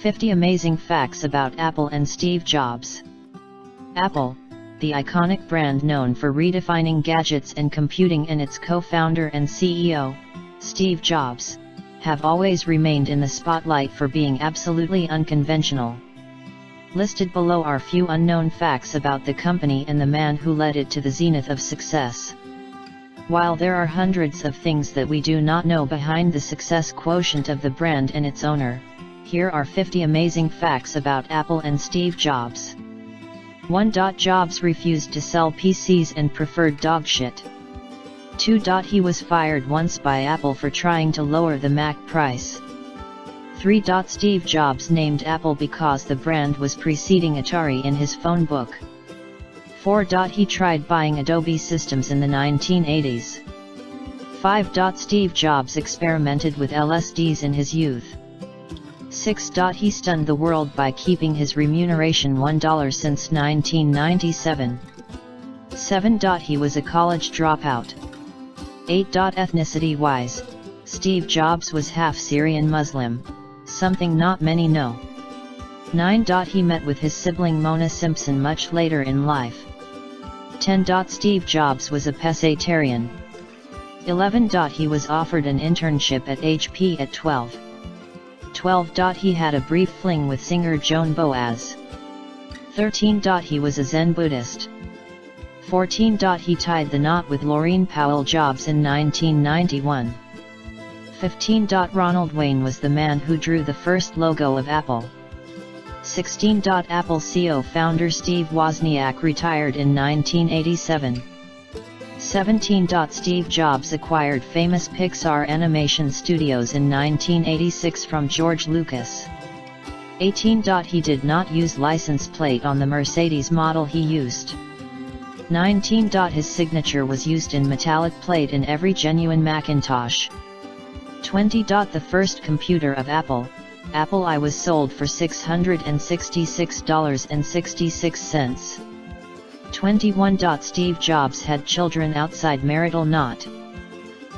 50 Amazing Facts About Apple and Steve Jobs. Apple, the iconic brand known for redefining gadgets and computing, and its co-founder and CEO, Steve Jobs, have always remained in the spotlight for being absolutely unconventional. Listed below are few unknown facts about the company and the man who led it to the zenith of success. While there are hundreds of things that we do not know behind the success quotient of the brand and its owner, here are 50 amazing facts about Apple and Steve Jobs. 1. Jobs refused to sell PCs and preferred dogshit. 2. He was fired once by Apple for trying to lower the Mac price. 3. Steve Jobs named Apple because the brand was preceding Atari in his phone book. 4. He tried buying Adobe Systems in the 1980s. 5. Steve Jobs experimented with LSDs in his youth. 6. He stunned the world by keeping his remuneration $1 since 1997. 7. He was a college dropout. 8. Ethnicity-wise, Steve Jobs was half Syrian Muslim, something not many know. 9. He met with his sibling Mona Simpson much later in life. 10. Steve Jobs was a pescatarian. 11. He was offered an internship at HP at 12. 12. He had a brief fling with singer Joan Baez. 13. He was a Zen Buddhist. 14. He tied the knot with Laurene Powell Jobs in 1991. 15. Ronald Wayne was the man who drew the first logo of Apple. 16. Apple CEO founder Steve Wozniak retired in 1987. 17. Steve Jobs acquired famous Pixar animation studios in 1986 from George Lucas. 18. He did not use license plate on the Mercedes model he used. 19. His signature was used in metallic plate in every genuine Macintosh. 20. The first computer of Apple, Apple I, was sold for $666.66. 21. Steve Jobs had children outside marital knot.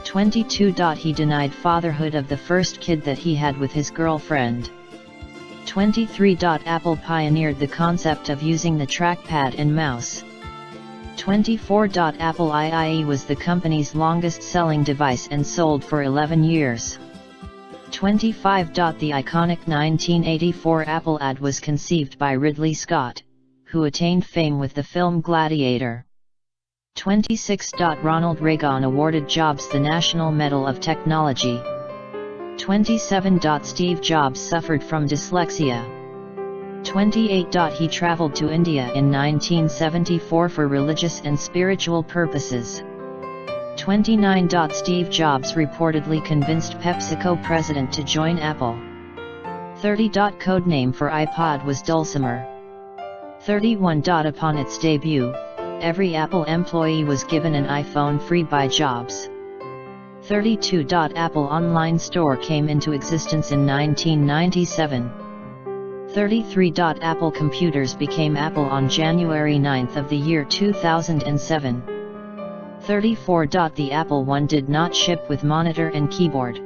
22. He denied fatherhood of the first kid that he had with his girlfriend. 23. Apple pioneered the concept of using the trackpad and mouse. 24. Apple IIe was the company's longest-selling device and sold for 11 years. 25. The iconic 1984 Apple ad was conceived by Ridley Scott, who attained fame with the film Gladiator. 26. Ronald Reagan awarded Jobs the National Medal of Technology. 27. Steve Jobs suffered from dyslexia. 28. He traveled to India in 1974 for religious and spiritual purposes. 29. Steve Jobs reportedly convinced PepsiCo president to join Apple. 30. Codename for iPod was Dulcimer. 31. Upon its debut, every Apple employee was given an iPhone free by Jobs. 32. Apple Online Store came into existence in 1997. 33. Apple computers became Apple on January 9 of the year 2007. 34. The Apple I did not ship with monitor and keyboard.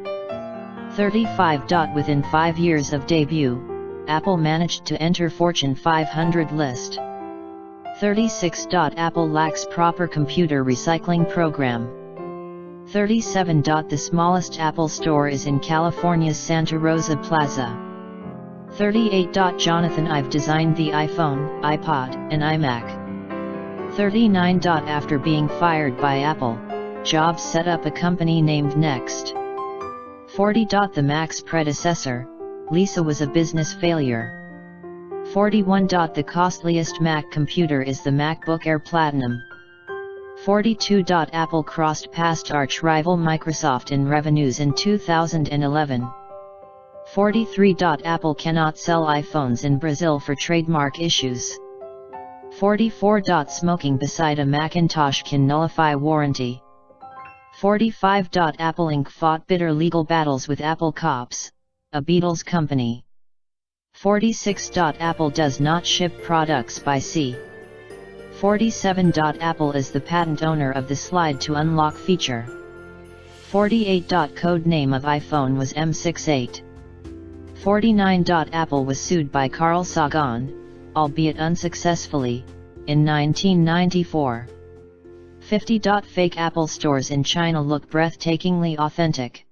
35. Within 5 years of debut, Apple managed to enter Fortune 500 list. 36. Apple lacks proper computer recycling program. 37. The smallest Apple store is in California's Santa Rosa Plaza. 38. Jonathan Ive designed the iPhone, iPod, and iMac. 39. After being fired by Apple, Jobs set up a company named Next. 40. The Mac's predecessor, Lisa, was a business failure. 41. The costliest Mac computer is the MacBook Air Platinum. 42. Apple crossed past arch-rival Microsoft in revenues in 2011. 43. Apple cannot sell iPhones in Brazil for trademark issues. 44. Smoking beside a Macintosh can nullify warranty. 45. Apple Inc. fought bitter legal battles with Apple Cops, a Beatles company. 46. Apple does not ship products by sea. 47. Apple is the patent owner of the slide to unlock feature. 48. Code name of iPhone was M68. 49. Apple was sued by Carl Sagan, albeit unsuccessfully, in 1994. 50. Fake Apple stores in China look breathtakingly authentic.